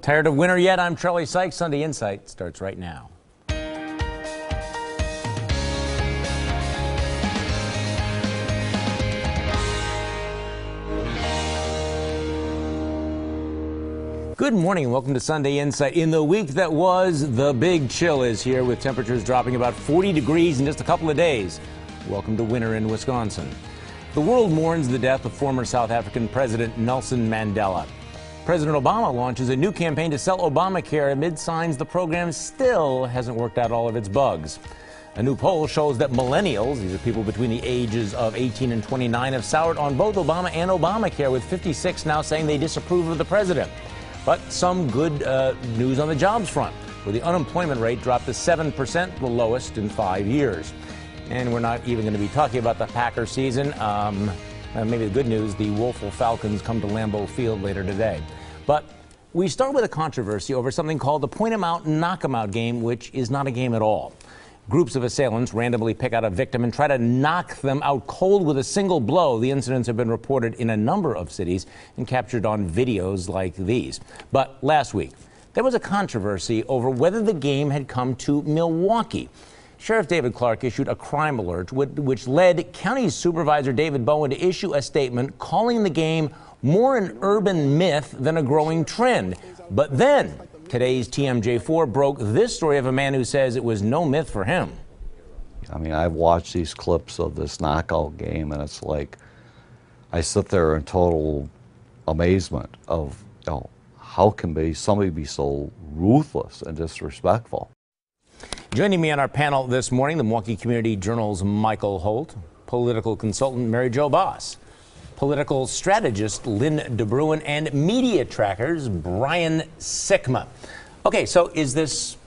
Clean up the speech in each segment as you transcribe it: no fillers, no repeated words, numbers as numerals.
Tired of winter yet? I'm Charlie Sykes. Sunday Insight starts right now. Good morning and welcome to Sunday Insight. In the week that was, the big chill is here with temperatures dropping about 40 degrees in just a couple of days. Welcome to winter in Wisconsin. The world mourns the death of former South African President Nelson Mandela. President Obama launches a new campaign to sell Obamacare amid signs the program still hasn't worked out all of its bugs. A new poll shows that millennials, these are people between the ages of 18 and 29, have soured on both Obama and Obamacare, with 56 now saying they disapprove of the president. But some good news on the jobs front, where the unemployment rate dropped to 7%, the lowest in 5 years. And we're not even going to be talking about the Packer season. Maybe the good news, the woeful Falcons come to Lambeau Field later today. But we start with a controversy over something called the point 'em out, knock 'em out game, which is not a game at all. Groups of assailants randomly pick out a victim and try to knock them out cold with a single blow. The incidents have been reported in a number of cities and captured on videos like these. But last week, there was a controversy over whether the game had come to Milwaukee. Sheriff David Clark issued a crime alert, which led County Supervisor David Bowen to issue a statement calling the game more an urban myth than a growing trend. But then, today's TMJ4 broke this story of a man who says it was no myth for him. I mean, I've watched these clips of this knockout game, and it's like, I sit there in total amazement of, how can somebody be so ruthless and disrespectful? Joining me on our panel this morning, the Milwaukee Community Journal's Mikel Holt, political consultant Jo Baas, political strategist Lynne DeBruin, and media trackers Brian Sikma. Okay, so is this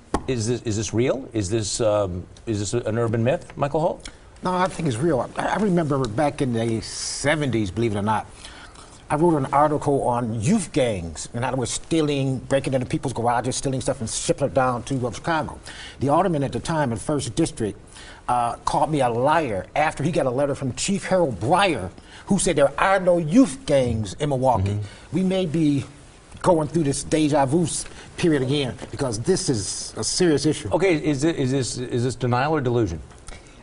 real? Is this an urban myth, Mikel Holt? No, I think it's real. I remember back in the 70s, believe it or not, I wrote an article on youth gangs and how they were breaking into people's garages, stealing stuff and shipping it down to Chicago. The alderman at the time in 1st District called me a liar after he got a letter from Chief Harold Breyer, who said there are no youth gangs in Milwaukee. Mm-hmm. We may be going through this deja vu period again because this is a serious issue. Okay, is this denial or delusion?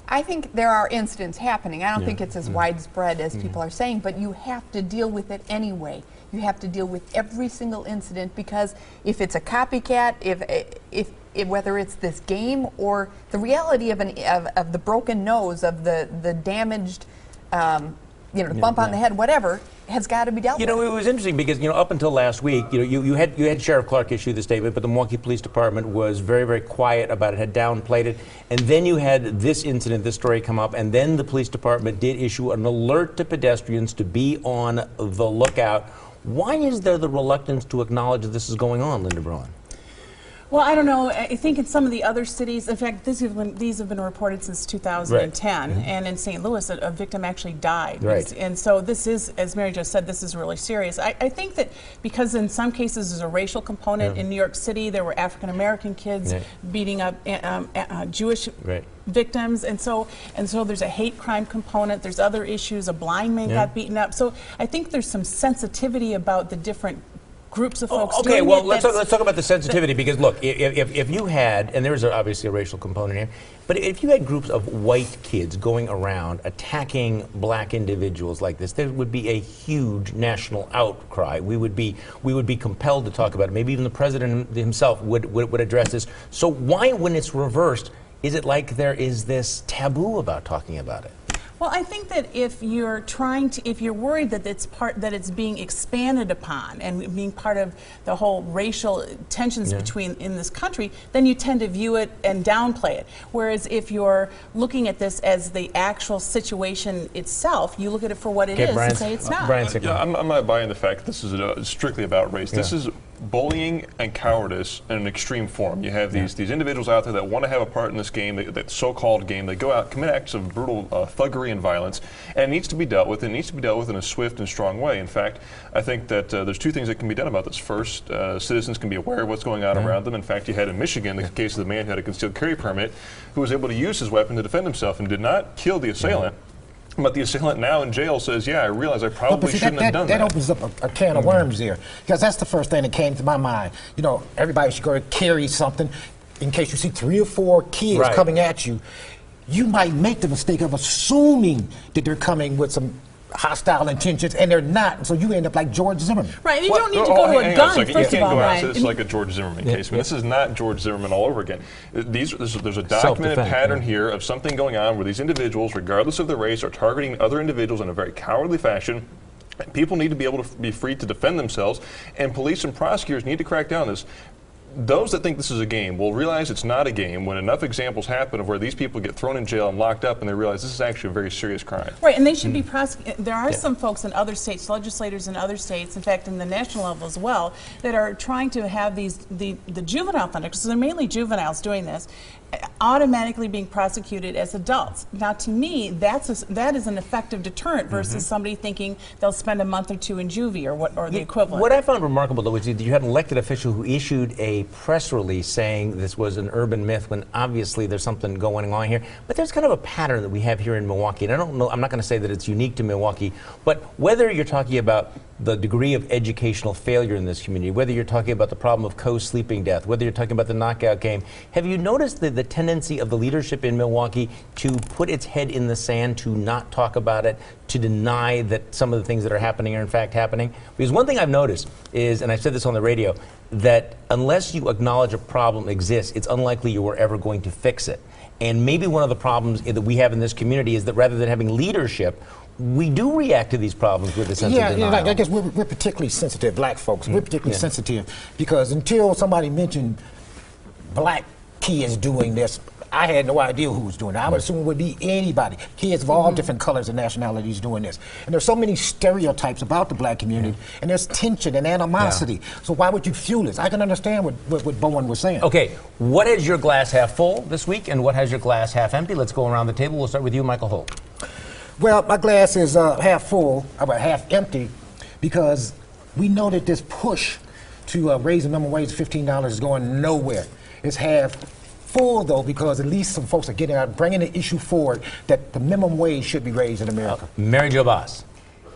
I think there are incidents happening. I don't think it's as widespread as people are saying, but you have to deal with it anyway. You have to deal with every single incident, because if it's a copycat, if whether it's this game or the reality of the broken nose, of the damaged, the bump on the head, whatever, has got to be dealt with. It was interesting because, up until last week, you had Sheriff Clark issue the statement, but the Milwaukee Police Department was very, very quiet about it, had downplayed it. And then you had this incident, this story come up, and then the police department did issue an alert to pedestrians to be on the lookout. Why is there the reluctance to acknowledge that this is going on, Lynne DeBruin? Well, I don't know. I think in some of the other cities, in fact, these have been reported since 2010, right. And in St. Louis, a victim actually died. Right. And so this is, as Mary just said, this is really serious. I think that because in some cases there's a racial component. In New York City, there were African-American kids beating up Jewish victims, and so there's a hate crime component. There's other issues. A blind man got beaten up. So I think there's some sensitivity about the different groups of folks. Okay, well, let's talk about the sensitivity, because look, if you had, and there is obviously a racial component here, but if you had groups of white kids going around attacking black individuals like this, there would be a huge national outcry. We would be compelled to talk about it. Maybe even the president himself would address this. So why, when it's reversed, is it like there is this taboo about talking about it? Well, I think that if you're worried that it's being expanded upon and being part of the whole racial tensions in this country, then you tend to view it and downplay it. Whereas if you're looking at this as the actual situation itself, you look at it for what it is and say it's not. I'm not buying the fact that this is strictly about race. This is bullying and cowardice in an extreme form. You have these individuals out there that want to have a part in this game, that so-called game. They go out, commit acts of brutal thuggery and violence, and it needs to be dealt with. It needs to be dealt with in a swift and strong way. In fact, I think that there's two things that can be done about this. First, citizens can be aware of what's going on around them. In fact, you had in Michigan the case of the man who had a concealed carry permit, who was able to use his weapon to defend himself and did not kill the assailant. But the assailant now in jail says, yeah, I realize I probably shouldn't have done that. That opens up a can of worms there. Because that's the first thing that came to my mind. You know, everybody should go and carry something in case you see 3 or 4 kids coming at you. You might make the mistake of assuming that they're coming with some hostile intentions, and they're not, so you end up like George Zimmerman. Right, and you don't need to go to a gun, first of all, Ryan. This is like a George Zimmerman case. I mean, this is not George Zimmerman all over again. There's a documented pattern here of something going on where these individuals, regardless of their race, are targeting other individuals in a very cowardly fashion. People need to be able to be free to defend themselves, and police and prosecutors need to crack down on this. Those that think this is a game will realize it's not a game when enough examples happen of where these people get thrown in jail and locked up and they realize this is actually a very serious crime. Right, and they should be prosecuted. There are some folks in other states, legislators in other states, in fact in the national level as well, that are trying to have the juvenile offenders, so they're mainly juveniles doing this, automatically being prosecuted as adults. Now to me, that is an effective deterrent versus somebody thinking they'll spend a month or 2 in juvie or the equivalent. What I found remarkable though was you had an elected official who issued a press release saying this was an urban myth when obviously there's something going on here. But there's kind of a pattern that we have here in Milwaukee, and I don't know, I'm not going to say that it's unique to Milwaukee, but whether you're talking about the degree of educational failure in this community, whether you're talking about the problem of co-sleeping death, whether you're talking about the knockout game, have you noticed the tendency of the leadership in Milwaukee to put its head in the sand, to not talk about it, to deny that some of the things that are happening are in fact happening? Because one thing I've noticed is, and I've said this on the radio, that unless you acknowledge a problem exists, it's unlikely you are ever going to fix it. And maybe one of the problems that we have in this community is that rather than having leadership, we do react to these problems with a sense of denial. Yeah, I guess we're particularly sensitive, black folks. We're particularly sensitive because until somebody mentioned black kids doing this, I had no idea who was doing it. I would assume it would be anybody. Kids of all different colors and nationalities doing this. And there's so many stereotypes about the black community, and there's tension and animosity. So why would you fuel this? I can understand what Bowen was saying. Okay, what is your glass half full this week, and what has your glass half empty? Let's go around the table. We'll start with you, Mikel Holt. Well, my glass is half full, about half empty, because we know that this push to raise the minimum wage to $15 is going nowhere. It's half full, though, because at least some folks are getting out, bringing the issue forward that the minimum wage should be raised in America. Mary Jo Baas.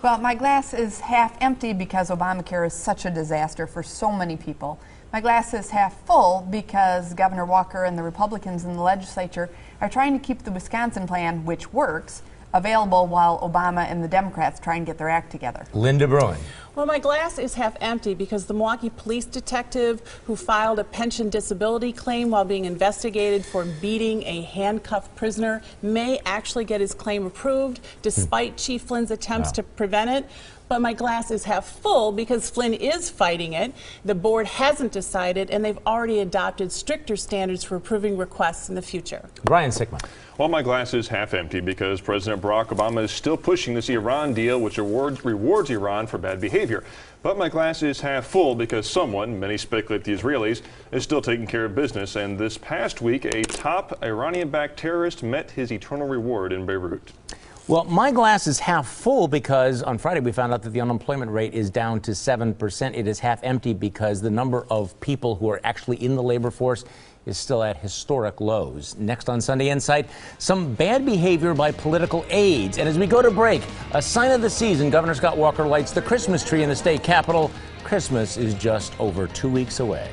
Well, my glass is half empty because Obamacare is such a disaster for so many people. My glass is half full because Governor Walker and the Republicans in the legislature are trying to keep the Wisconsin plan, which works, available while Obama and the Democrats try and get their act together. Lynne DeBruin. Well, my glass is half empty because the Milwaukee police detective who filed a pension disability claim while being investigated for beating a handcuffed prisoner may actually get his claim approved, despite Chief Flynn's attempts to prevent it. But my glass is half full because Flynn is fighting it. The board hasn't decided, and they've already adopted stricter standards for approving requests in the future. Brian Sikma. Well, my glass is half empty because President Barack Obama is still pushing this Iran deal, which rewards Iran for bad behavior. But my glass is half full because someone, many speculate the Israelis, is still taking care of business. And this past week, a top Iranian-backed terrorist met his eternal reward in Beirut. Well, my glass is half full because on Friday we found out that the unemployment rate is down to 7%. It is half empty because the number of people who are actually in the labor force is still at historic lows. Next on Sunday Insight, some bad behavior by political aides. And as we go to break, a sign of the season, Governor Scott Walker lights the Christmas tree in the state capitol. Christmas is just over 2 weeks away.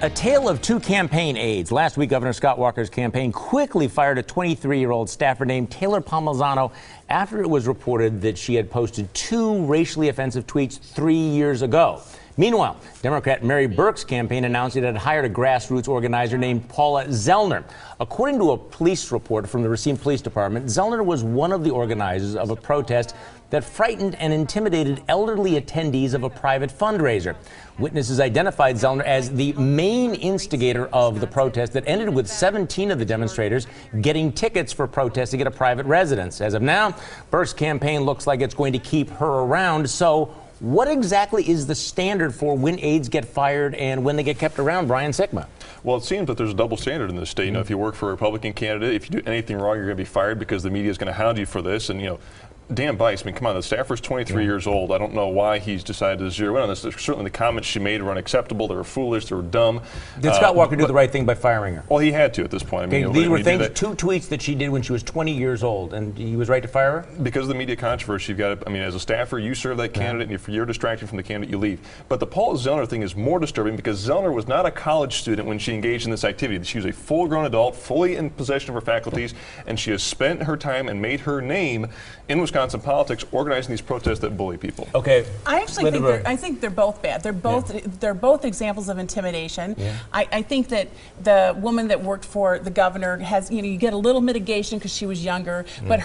A tale of two campaign aides. Last week, Governor Scott Walker's campaign quickly fired a 23-year-old staffer named Taylor Palmisano after it was reported that she had posted 2 racially offensive tweets 3 years ago. Meanwhile, Democrat Mary Burke's campaign announced it had hired a grassroots organizer named Paula Zellner. According to a police report from the Racine Police Department, Zellner was one of the organizers of a protest that frightened and intimidated elderly attendees of a private fundraiser. Witnesses identified Zellner as the main instigator of the protest that ended with 17 of the demonstrators getting tickets for protesting at a private residence. As of now, Burke's campaign looks like it's going to keep her around. So what exactly is the standard for when aides get fired and when they get kept around, Brian Sikma? Well, it seems that there's a double standard in this state. You know, if you work for a Republican candidate, if you do anything wrong, you're going to be fired because the media is going to hound you for this. And, you know, Dan Bice, I mean, come on, the staffer's 23 years old. I don't know why he's decided to zero in on this. Certainly the comments she made were unacceptable. They were foolish. They were dumb. Did Scott Walker do the right thing by firing her? Well, he had to at this point. I mean, these were things, 2 tweets that she did when she was 20 years old, and he was right to fire her? Because of the media controversy, you've got to, I mean, as a staffer, you serve that candidate, and if you're distracting from the candidate, you leave. But the Paula Zellner thing is more disturbing because Zellner was not a college student when she engaged in this activity. She was a full-grown adult, fully in possession of her faculties, and she has spent her time and made her name in Wisconsin politics organizing these protests that bully people. Okay. I actually think they're both bad. They're both examples of intimidation. Yeah. I think that the woman that worked for the governor has, you get a little mitigation because she was younger, but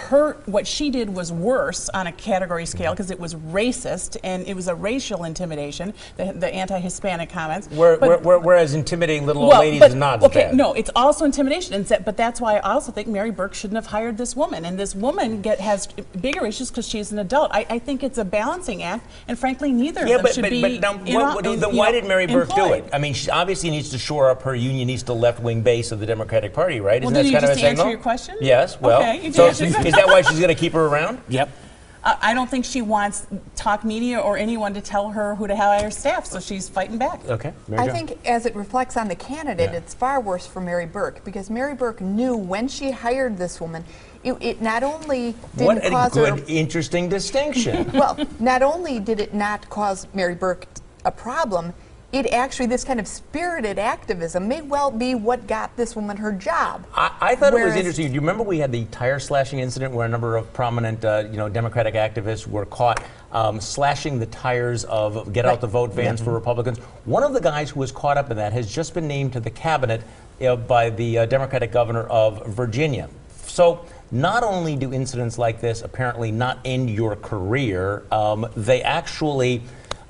what she did was worse on a category scale because it was racist and it was a racial intimidation, the anti-Hispanic comments. Whereas intimidating little old ladies is not as bad. No, it's also intimidation, but that's why I also think Mary Burke shouldn't have hired this woman, and this woman has bigger issues because she's an adult. I think it's a balancing act, and frankly, neither of them should be. Then why did Mary Burke do it? I mean, she obviously needs to shore up her unionista left-wing base of the Democratic Party, right? Well, did you just answer your question? Yes. Well, okay, so is that why she's going to keep her around? Yep. I don't think she wants talk media or anyone to tell her who to hire staff, so she's fighting back. Okay. I think as it reflects on the candidate, it's far worse for Mary Burke because Mary Burke knew when she hired this woman, it not only didn't cause her... What a good, interesting distinction. Well, not only did it not cause Mary Burke a problem, it actually, this kind of spirited activism may well be what got this woman her job. I thought it was interesting. Do you remember we had the tire slashing incident where a number of prominent, Democratic activists were caught slashing the tires of get out the vote vans for Republicans? One of the guys who was caught up in that has just been named to the cabinet by the Democratic governor of Virginia. So not only do incidents like this apparently not end your career, they actually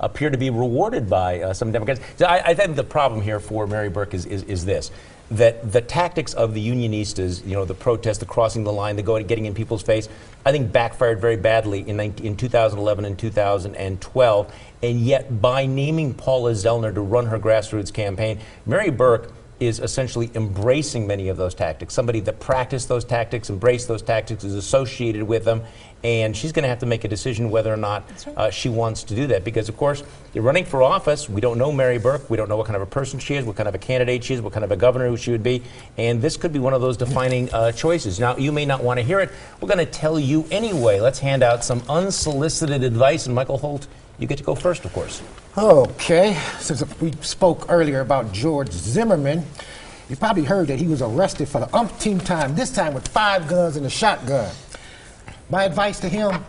appear to be rewarded by some Democrats. So I think the problem here for Mary Burke is this, that the tactics of the unionistas, the protest, the crossing the line, the getting in people's face, I think backfired very badly in 2011 and 2012. And yet by naming Paula Zellner to run her grassroots campaign, Mary Burke is essentially embracing many of those tactics. Somebody that practiced those tactics, embraced those tactics, is associated with them, and she's going to have to make a decision whether or not she wants to do that. Because, of course, you're running for office. We don't know Mary Burke. We don't know what kind of a person she is, what kind of a candidate she is, what kind of a governor she would be, and this could be one of those defining choices. Now, you may not want to hear it. We're going to tell you anyway. Let's hand out some unsolicited advice, and Mikel Holt, you get to go first, of course. Okay, since we spoke earlier about George Zimmerman, you probably heard that he was arrested for the umpteenth time, this time with 5 guns and a shotgun. My advice to him,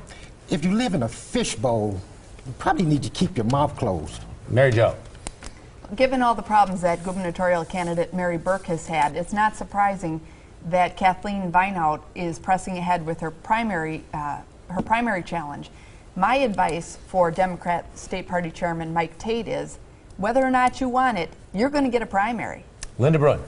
if you live in a fishbowl, you probably need to keep your mouth closed. Mary Jo. Given all the problems that gubernatorial candidate Mary Burke has had, it's not surprising that Kathleen Vineout is pressing ahead with her primary challenge. My advice for Democrat State Party Chairman Mike Tate is, whether or not you want it, you're going to get a primary. Lynne DeBruin.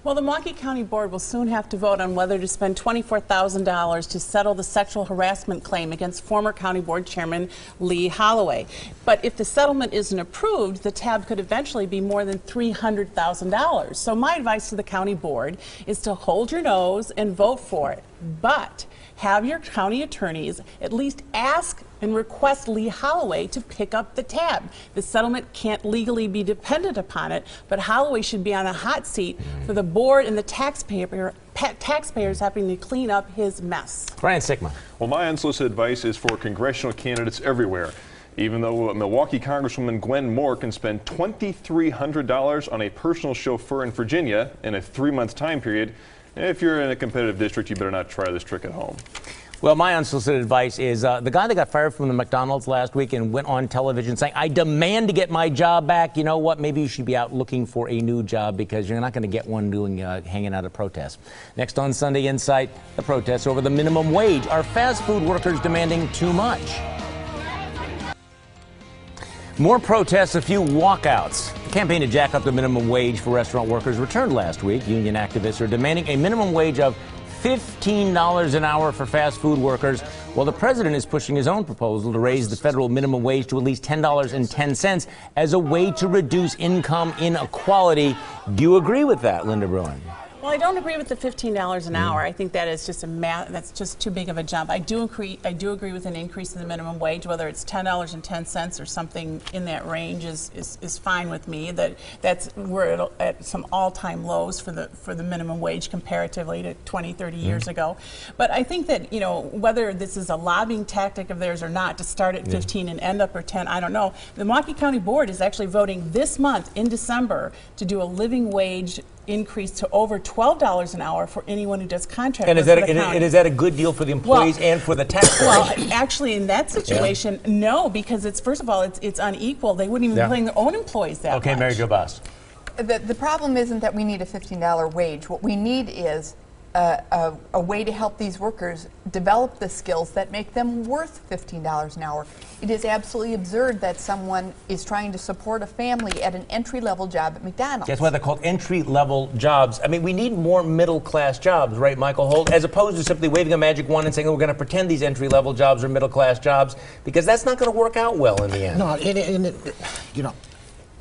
Well, the Milwaukee County Board will soon have to vote on whether to spend $24,000 to settle the sexual harassment claim against former County Board Chairman Lee Holloway. But if the settlement isn't approved, the tab could eventually be more than $300,000. So my advice to the County Board is to hold your nose and vote for it. But have your county attorneys at least ask and request Lee Holloway to pick up the tab. The settlement can't legally be dependent upon it, but Holloway should be on a hot seat for the board and the taxpayers having to clean up his mess. Brian Sikma. Well, my unsolicited advice is for congressional candidates everywhere. Even though Milwaukee Congresswoman Gwen Moore can spend $2,300 on a personal chauffeur in Virginia in a 3-month time period, if you're in a competitive district, you better not try this trick at home. Well, my unsolicited advice is the guy that got fired from the McDonald's last week and went on television saying, I demand to get my job back. You know what? Maybe you should be out looking for a new job because you're not going to get one doing hanging out at protests. Next on Sunday Insight, the protests over the minimum wage. Are fast food workers demanding too much? More protests, a few walkouts. The campaign to jack up the minimum wage for restaurant workers returned last week. Union activists are demanding a minimum wage of $15 an hour for fast food workers, while the president is pushing his own proposal to raise the federal minimum wage to at least $10.10 as a way to reduce income inequality. Do you agree with that, Lynne DeBruin? Well, I don't agree with the $15 an hour. I think that is just that's just too big of a jump. I do agree with an increase in the minimum wage, whether it's $10.10 or something in that range is fine with me. We're at some all-time lows for the minimum wage comparatively to 20, 30 years ago. But I think that, you know, whether this is a lobbying tactic of theirs or not to start at 15 and end up at 10, I don't know. The Milwaukee County Board is actually voting this month in December to do a living wage increase to over $12 an hour for anyone who does contract work for the county. And is that a good deal for the employees and for the taxpayers? Well, actually, in that situation, no, because it's, first of all, it's unequal. They wouldn't even be paying their own employees that much. Okay, Mary Jo Baas. The problem isn't that we need a $15 wage. What we need is a way to help these workers develop the skills that make them worth $15 an hour. It is absolutely absurd that someone is trying to support a family at an entry-level job at McDonald's. That's why they're called entry-level jobs. I mean, we need more middle-class jobs, right, Mikel Holt, as opposed to simply waving a magic wand and saying, oh, we're going to pretend these entry-level jobs are middle-class jobs, because that's not going to work out well in the end. No, you know,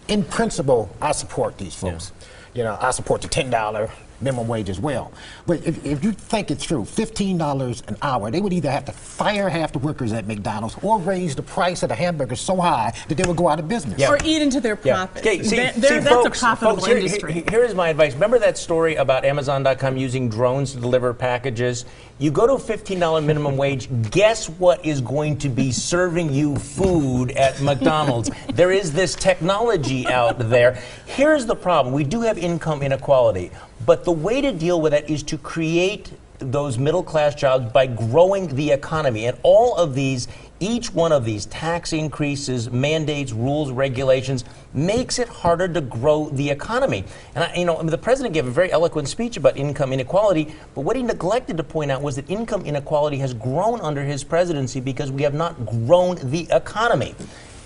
in principle, I support these folks. Yeah. You know, I support the $10 minimum wage as well. But if you think it's true, $15 an hour, they would either have to fire half the workers at McDonald's or raise the price of the hamburgers so high that they would go out of business. Or eat into their profits. Okay, That's folks, a profitable industry. Here's my advice. Remember that story about Amazon.com using drones to deliver packages? You go to a $15 minimum wage, guess what is going to be serving you food at McDonald's? There is this technology out there. Here's the problem. We do have income inequality. But the way to deal with that is to create those middle-class jobs by growing the economy. And all of these, each one of these tax increases, mandates, rules, regulations, makes it harder to grow the economy. And the president gave a very eloquent speech about income inequality, but what he neglected to point out was that income inequality has grown under his presidency because we have not grown the economy.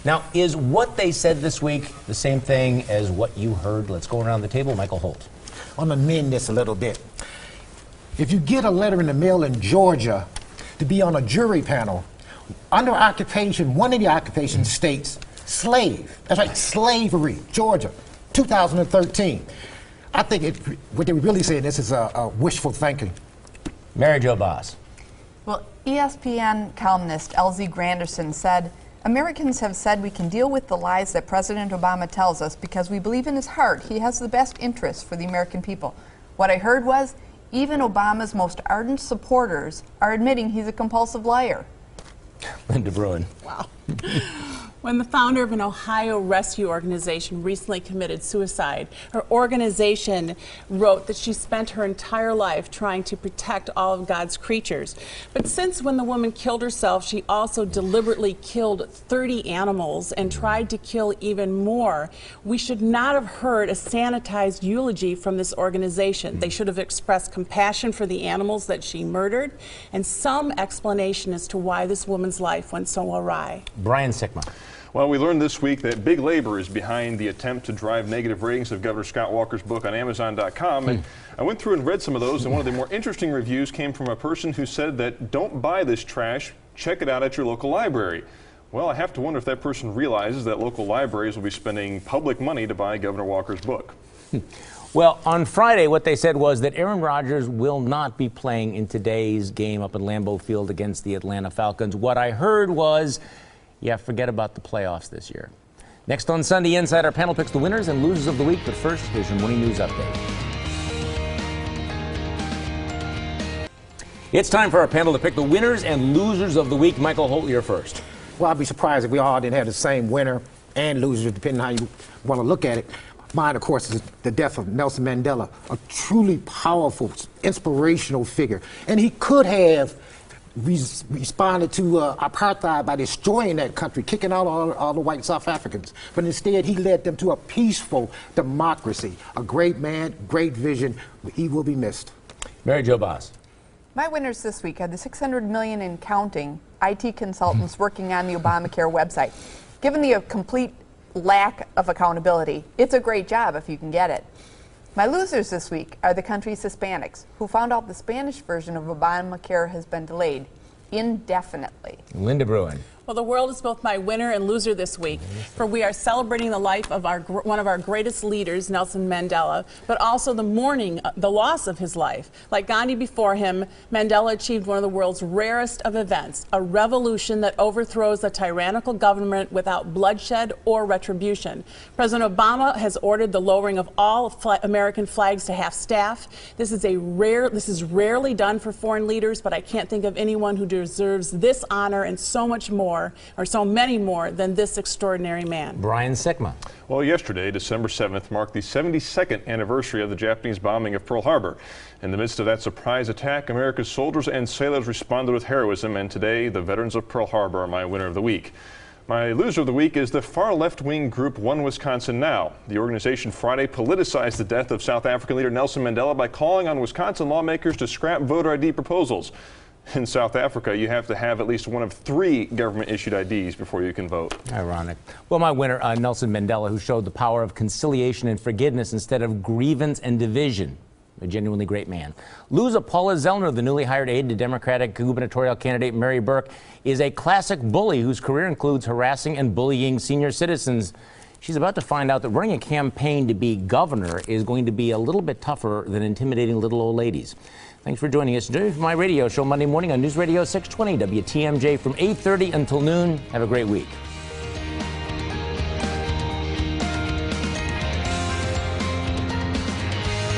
Now, is what they said this week the same thing as what you heard? Let's go around the table. Mikel Holt. I'm going to amend this a little bit. If you get a letter in the mail in Georgia to be on a jury panel, under occupation, one of the occupations states slave. That's right, slavery, Georgia, 2013. I think what they were really saying, this is a wishful thinking. Mary Jo Baas. Well, ESPN columnist LZ Granderson said, Americans have said we can deal with the lies that President Obama tells us because we believe in his heart he has the best interests for the American people. What I heard was, even Obama's most ardent supporters are admitting he's a compulsive liar. Lynne DeBruin. Wow. When the founder of an Ohio rescue organization recently committed suicide, her organization wrote that she spent her entire life trying to protect all of God's creatures. But since when the woman killed herself, she also deliberately killed 30 animals and tried to kill even more. We should not have heard a sanitized eulogy from this organization. They should have expressed compassion for the animals that she murdered and some explanation as to why this woman's life went so awry. Brian Sikma. Well, we learned this week that big labor is behind the attempt to drive negative ratings of Governor Scott Walker's book on Amazon.com. And I went through and read some of those, and one of the more interesting reviews came from a person who said that don't buy this trash, check it out at your local library. Well, I have to wonder if that person realizes that local libraries will be spending public money to buy Governor Walker's book. Well, on Friday, what they said was that Aaron Rodgers will not be playing in today's game up at Lambeau Field against the Atlanta Falcons. What I heard was, yeah, forget about the playoffs this year. Next on Sunday Inside, our panel picks the winners and losers of the week. But first, here's your morning news update. It's time for our panel to pick the winners and losers of the week. Mikel Holt, you're first. Well, I'd be surprised if we all didn't have the same winner and loser, depending on how you want to look at it. Mine, of course, is the death of Nelson Mandela, a truly powerful, inspirational figure. And he could have responded to apartheid by destroying that country, kicking out all the white South Africans. But instead, he led them to a peaceful democracy. A great man, great vision. He will be missed. Mary Jo Baas. My winners this week are the $600 million and counting IT consultants working on the Obamacare website. Given the complete lack of accountability, it's a great job if you can get it. My losers this week are the country's Hispanics, who found out the Spanish version of Obamacare has been delayed indefinitely. Lynne DeBruin. Well, the world is both my winner and loser this week, for we are celebrating the life of one of our greatest leaders, Nelson Mandela, but also the mourning, the loss of his life. Like Gandhi before him, Mandela achieved one of the world's rarest of events, a revolution that overthrows a tyrannical government without bloodshed or retribution. President Obama has ordered the lowering of all American flags to half-staff. This is rarely done for foreign leaders, but I can't think of anyone who deserves this honor and so much more, or so many more, than this extraordinary man. Brian Sikma. Well, yesterday, December 7th, marked the 72nd anniversary of the Japanese bombing of Pearl Harbor. In the midst of that surprise attack, America's soldiers and sailors responded with heroism, and today, the veterans of Pearl Harbor are my winner of the week. My loser of the week is the far left-wing group One Wisconsin Now. The organization Friday politicized the death of South African leader Nelson Mandela by calling on Wisconsin lawmakers to scrap voter ID proposals. In South Africa, you have to have at least one of 3 government-issued IDs before you can vote. Ironic. Well, my winner, Nelson Mandela, who showed the power of conciliation and forgiveness instead of grievance and division. A genuinely great man. Loser Paula Zellner, the newly hired aide to Democratic gubernatorial candidate Mary Burke, is a classic bully whose career includes harassing and bullying senior citizens. She's about to find out that running a campaign to be governor is going to be a little bit tougher than intimidating little old ladies. Thanks for joining us today for my radio show Monday morning on News Radio 620 WTMJ from 8:30 until noon. Have a great week.